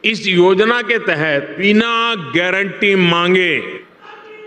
इस योजना के तहत बिना गारंटी मांगे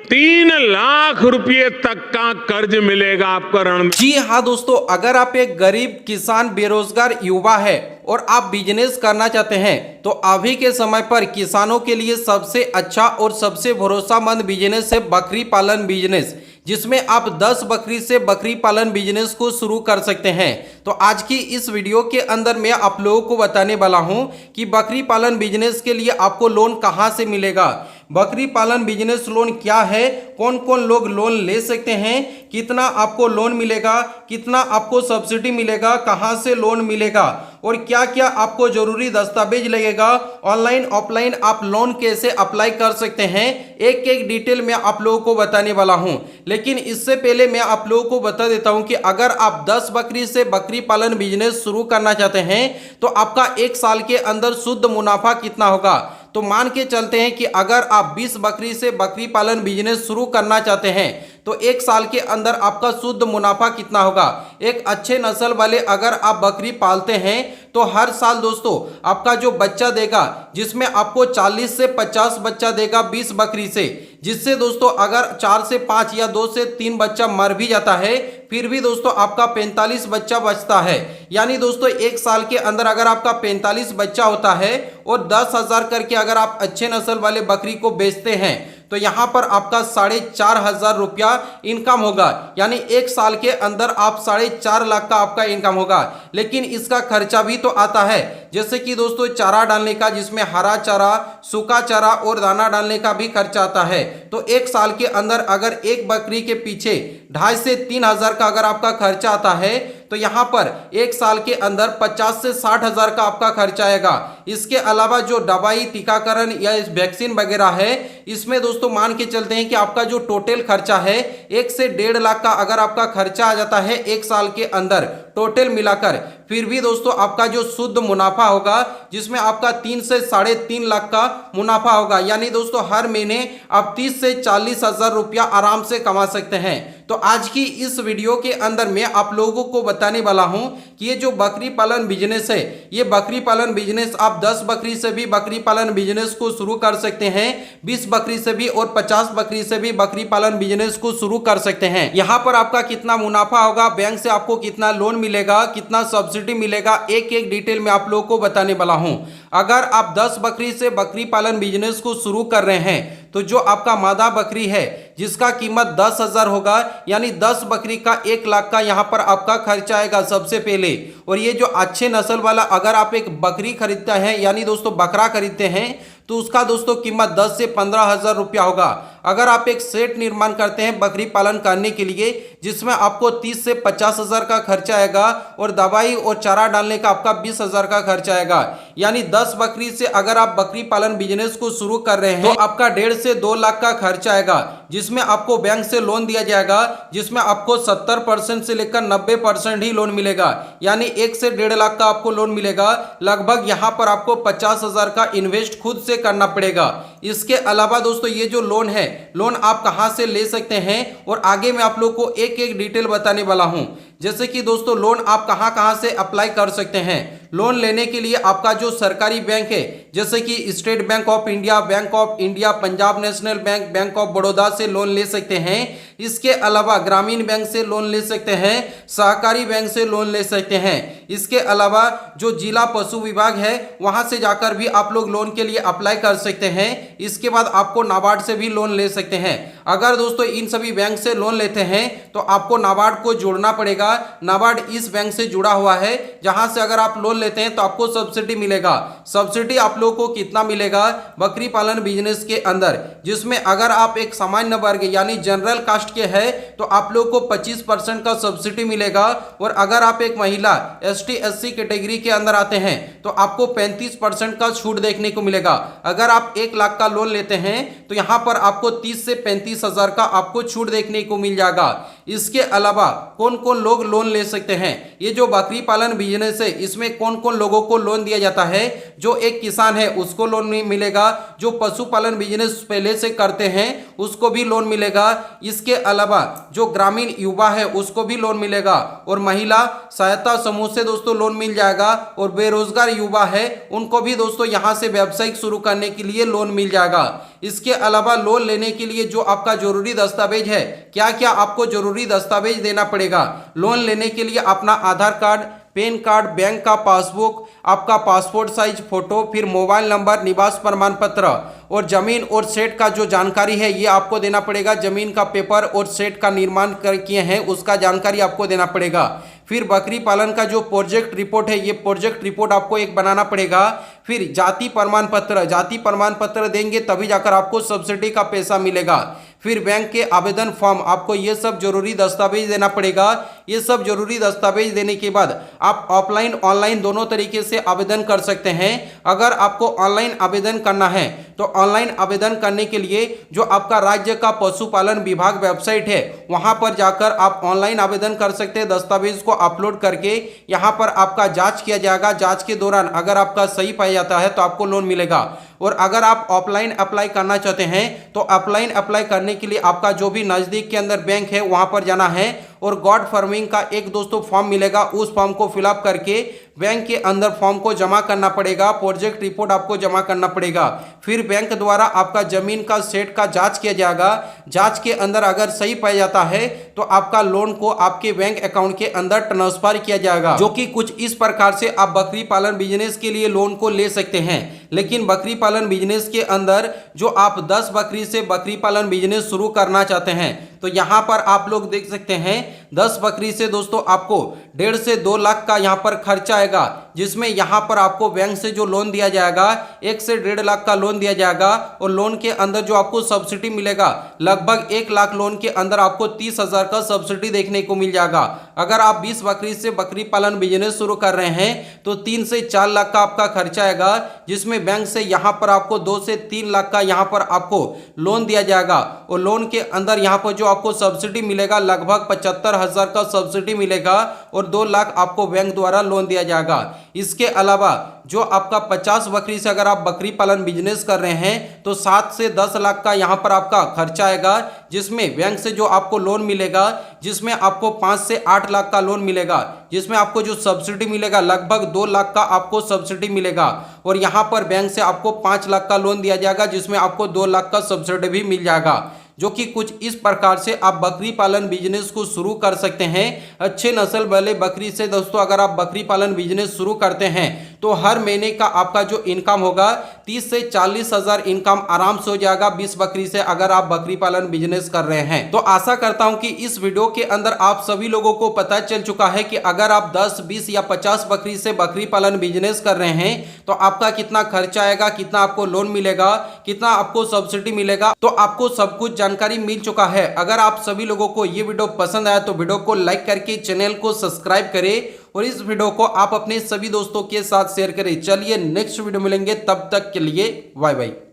3 लाख रुपए तक का कर्ज मिलेगा आपको ऋण में। जी हाँ दोस्तों, अगर आप एक गरीब किसान बेरोजगार युवा है और आप बिजनेस करना चाहते हैं तो अभी के समय पर किसानों के लिए सबसे अच्छा और सबसे भरोसामंद बिजनेस है बकरी पालन बिजनेस, जिसमें आप 10 बकरी से बकरी पालन बिजनेस को शुरू कर सकते हैं। तो आज की इस वीडियो के अंदर मैं आप लोगों को बताने वाला हूं कि बकरी पालन बिजनेस के लिए आपको लोन कहां से मिलेगा, बकरी पालन बिजनेस लोन क्या है, कौन कौन लोग लोन ले सकते हैं, कितना आपको लोन मिलेगा, कितना आपको सब्सिडी मिलेगा, कहां से लोन मिलेगा और क्या क्या आपको जरूरी दस्तावेज लगेगा, ऑनलाइन ऑफलाइन आप लोन कैसे अप्लाई कर सकते हैं, एक एक डिटेल में आप लोगों को बताने वाला हूं। लेकिन इससे पहले मैं आप लोगों को बता देता हूं कि अगर आप 10 बकरी से बकरी पालन बिजनेस शुरू करना चाहते हैं तो आपका 1 साल के अंदर शुद्ध मुनाफा कितना होगा। तो मान के चलते हैं कि अगर आप 20 बकरी से बकरी पालन बिजनेस शुरू करना चाहते हैं तो 1 साल के अंदर आपका शुद्ध मुनाफा कितना होगा। एक अच्छे नस्ल वाले अगर आप बकरी पालते हैं तो हर साल दोस्तों आपका जो बच्चा देगा, जिसमें आपको 40 से 50 बच्चा देगा 20 बकरी से, जिससे दोस्तों अगर 4 से 5 या 2 से 3 बच्चा मर भी जाता है फिर भी दोस्तों आपका 45 बच्चा बचता है। यानी दोस्तों 1 साल के अंदर अगर आपका 45 बच्चा होता है और 10,000 करके अगर आप अच्छे नस्ल वाले बकरी को बेचते हैं तो यहाँ पर आपका 4,500 रुपया इनकम होगा। यानी 1 साल के अंदर आप 4.5 लाख का आपका इनकम होगा। लेकिन इसका खर्चा भी तो आता है, जैसे कि दोस्तों चारा डालने का, जिसमें हरा चारा, सूखा चारा और दाना डालने का भी खर्चा आता है। तो 1 साल के अंदर अगर एक बकरी के पीछे 2,500 से 3,000 का अगर आपका खर्चा आता है तो यहाँ पर 1 साल के अंदर 50 से 60,000 का आपका खर्चा आएगा। इसके अलावा जो दवाई, टीकाकरण या वैक्सीन वगैरह है, इसमें दोस्तों मान के चलते हैं कि आपका जो टोटल खर्चा है 1 से 1.5 लाख का अगर आपका खर्चा आ जाता है 1 साल के अंदर टोटल मिलाकर, फिर भी दोस्तों आपका जो शुद्ध मुनाफा होगा जिसमें आपका 3 से 3.5 लाख का मुनाफा होगा। यानी दोस्तों हर महीने आप 30 से 40,000 रुपया आराम से कमा सकते हैं। तो आज की इस वीडियो के अंदर मैं आप लोगों को बताने वाला हूं कि ये जो बकरी पालन बिजनेस है, ये बकरी पालन बिजनेस आप 10 बकरी से भी बकरी पालन बिजनेस को शुरू कर सकते हैं, 20 बकरी से भी और 50 बकरी से भी बकरी पालन बिजनेस को शुरू कर सकते हैं। यहाँ पर आपका कितना मुनाफा होगा, बैंक से आपको कितना लोन मिलेगा, कितना सब्सिडी मिलेगा, एक एक डिटेल में आप लोगों को बताने वाला हूं। अगर आप 10 बकरी से बकरी पालन बिजनेस को शुरू कर रहे हैं तो जो आपका मादा बकरी है जिसका कीमत 10,000 होगा, यानी 10 बकरी का 1 लाख का यहाँ पर आपका खर्चा आएगा सबसे पहले। और ये जो अच्छे नस्ल वाला अगर आप एक बकरी खरीदते हैं, यानी दोस्तों बकरा खरीदते हैं, तो उसका दोस्तों कीमत 10 से 15,000 रुपया होगा। अगर आप एक सेट निर्माण करते हैं बकरी पालन करने के लिए, जिसमें आपको 30 से 50,000 का खर्चा आएगा और दवाई और चारा डालने का आपका 20,000 का खर्चा आएगा। यानी 10 बकरी से अगर आप बकरी पालन बिजनेस को शुरू कर रहे हैं तो आपका 1.5 से 2 लाख का खर्चा आएगा, जिसमें आपको बैंक से लोन दिया जाएगा, जिसमें आपको 70% से लेकर 90% ही लोन मिलेगा। यानी 1 से 1.5 लाख का आपको लोन मिलेगा। लगभग यहाँ पर आपको 50,000 का इन्वेस्ट खुद से करना पड़ेगा। इसके अलावा दोस्तों ये जो लोन है, लोन आप कहां से ले सकते हैं और आगे मैं आप लोग को एक एक डिटेल बताने वाला हूं। जैसे कि दोस्तों लोन आप कहां कहां से अप्लाई कर सकते हैं। लोन लेने के लिए आपका जो सरकारी बैंक है, जैसे कि state bank of India, bank of India, Punjab national bank, bank of Baroda से लोन ले सकते हैं। इसके अलावा ग्रामीण बैंक से लोन ले सकते हैं, सहकारी बैंक से लोन ले सकते हैं। इसके अलावा जो जिला पशु विभाग है वहां से जाकर भी आप लोग लोन के लिए अप्लाई कर सकते हैं। इसके बाद आपको नाबार्ड से भी लोन ले सकते हैं। अगर दोस्तों इन सभी बैंक से लोन लेते हैं तो आपको नाबार्ड को जोड़ना पड़ेगा। नाबार्ड इस बैंक से जुड़ा हुआ है जहां से अगर आप लोन लेते हैं तो आपको सब्सिडी मिलेगा। सब्सिडी आप लोगों को कितना मिलेगा बकरी पालन बिजनेस के अंदर, जिसमें अगर आप एक सामान्य वर्ग यानी जनरल कास्ट के हैं तो आप लोग को 25% का सब्सिडी मिलेगा। और अगर आप एक महिला ST SC कैटेगरी के अंदर आते हैं तो आपको 35% का छूट देखने को मिलेगा। अगर आप 1 लाख का लोन लेते हैं तो यहां पर आपको 30 से 35,000 का आपको छूट देखने को मिल जाएगा। इसके अलावा कौन कौन लोग लोन ले सकते हैं, ये जो बकरी पालन बिजनेस है इसमें कौन कौन लोगों को लोन दिया जाता है, जो एक किसान है उसको लोन नहीं मिलेगा, जो पशुपालन बिजनेस पहले से करते हैं उसको भी लोन मिलेगा, इसके अलावा जो ग्रामीण युवा है उसको भी लोन मिलेगा, और महिला सहायता समूह से दोस्तों लोन मिल जाएगा, और बेरोजगार युवा है उनको भी दोस्तों यहाँ से व्यवसाय शुरू करने के लिए लोन मिल जाएगा। इसके अलावा लोन लेने के लिए जो आपका जरूरी दस्तावेज है, क्या क्या आपको जरूरी दस्तावेज देना पड़ेगा लोन लेने के लिए, अपना आधार कार्ड, पैन कार्ड, बैंक का पासबुक, आपका पासपोर्ट साइज फोटो, फिर मोबाइल नंबर, निवास प्रमाण पत्र, और जमीन और सेट का जो जानकारी है ये आपको देना पड़ेगा। जमीन का पेपर और सेट का निर्माण किए हैं उसका जानकारी आपको देना पड़ेगा। फिर बकरी पालन का जो प्रोजेक्ट रिपोर्ट है ये प्रोजेक्ट रिपोर्ट आपको एक बनाना पड़ेगा। फिर जाति प्रमाण पत्र देंगे तभी जाकर आपको सब्सिडी का पैसा मिलेगा। फिर बैंक के आवेदन फॉर्म, आपको ये सब जरूरी दस्तावेज देना पड़ेगा। ये सब जरूरी दस्तावेज देने के बाद आप ऑफलाइन ऑनलाइन दोनों तरीके से आवेदन कर सकते हैं। अगर आपको ऑनलाइन आवेदन करना है तो ऑनलाइन आवेदन करने के लिए जो आपका राज्य का पशुपालन विभाग वेबसाइट है वहां पर जाकर आप ऑनलाइन आवेदन कर सकते हैं। दस्तावेज को अपलोड करके यहाँ पर आपका जांच किया जाएगा। जांच के दौरान अगर आपका सही पाया जाता है तो आपको लोन मिलेगा। और अगर आप ऑफलाइन अप्लाई करना चाहते हैं तो ऑफलाइन अप्लाई करने के लिए आपका जो भी नज़दीक के अंदर बैंक है वहां पर जाना है, और गॉड फार्मिंग का एक दोस्तों फॉर्म मिलेगा, उस फॉर्म को फिलअप करके बैंक के अंदर फॉर्म को जमा करना पड़ेगा। प्रोजेक्ट रिपोर्ट आपको जमा करना पड़ेगा। फिर बैंक द्वारा आपका जमीन का सेट का जांच किया जाएगा। जांच के अंदर अगर सही पाया जाता है तो आपका लोन को आपके बैंक अकाउंट के अंदर ट्रांसफर किया जाएगा, जो कि कुछ इस प्रकार से आप बकरी पालन बिजनेस के लिए लोन को ले सकते हैं। लेकिन बकरी पालन बिजनेस के अंदर जो आप 10 बकरी से बकरी पालन बिजनेस शुरू करना चाहते हैं तो यहाँ पर आप लोग देख सकते हैं 10 बकरी से दोस्तों आपको 1.5 से 2 लाख का यहाँ पर खर्चा आएगा, जिसमें यहाँ पर आपको बैंक से जो लोन दिया जाएगा 1 से 1.5 लाख का लोन दिया जाएगा। और लोन के अंदर जो आपको सब्सिडी मिलेगा लगभग 1 लाख लोन के अंदर आपको 30,000 का सब्सिडी देखने को मिल जाएगा। अगर आप 20 बकरी से बकरी पालन बिजनेस शुरू कर रहे हैं तो 3 से 4 लाख का आपका खर्चा आएगा, जिसमें बैंक से यहाँ पर आपको 2 से 3 लाख का यहाँ पर आपको लोन दिया जाएगा। और लोन के अंदर यहाँ पर जो आपको सब्सिडी मिलेगा लगभग 75,000 का सब्सिडी मिलेगा, और 2 लाख आपको बैंक द्वारा लोन दिया जाएगा। इसके अलावा जो आपका 50 बकरी से अगर आप बकरी पालन बिजनेस कर रहे हैं तो 7 से 10 लाख का यहाँ पर आपका खर्चा आएगा, जिसमें बैंक से जो आपको लोन मिलेगा, जिसमें आपको 5 से 8 लाख का लोन मिलेगा, जिसमें आपको जो सब्सिडी मिलेगा लगभग 2 लाख का आपको सब्सिडी मिलेगा। और यहाँ पर बैंक से आपको 5 लाख का लोन दिया जाएगा, जिसमें आपको 2 लाख का सब्सिडी भी मिल जाएगा। जो कि कुछ इस प्रकार से आप बकरी पालन बिजनेस को शुरू कर सकते हैं। अच्छे नस्ल वाले बकरी से दोस्तों अगर आप बकरी पालन बिजनेस शुरू करते हैं तो हर महीने का आपका जो इनकम होगा 30 से 40 हजार इनकम आराम से हो जाएगा 20 बकरी से, अगर आप बकरी पालन बिजनेस कर रहे हैं। तो आशा करता हूं कि इस वीडियो के अंदर आप सभी लोगों को पता चल चुका है कि अगर आप 10, 20 या 50 बकरी से बकरी पालन बिजनेस कर रहे हैं तो आपका कितना खर्चा आएगा, कितना आपको लोन मिलेगा, कितना आपको सब्सिडी मिलेगा, तो आपको सब कुछ जानकारी मिल चुका है। अगर आप सभी लोगों को ये वीडियो पसंद आया तो वीडियो को लाइक करके चैनल को सब्सक्राइब करें, और इस वीडियो को आप अपने सभी दोस्तों के साथ शेयर करें। चलिए नेक्स्ट वीडियो मिलेंगे, तब तक के लिए बाय बाय।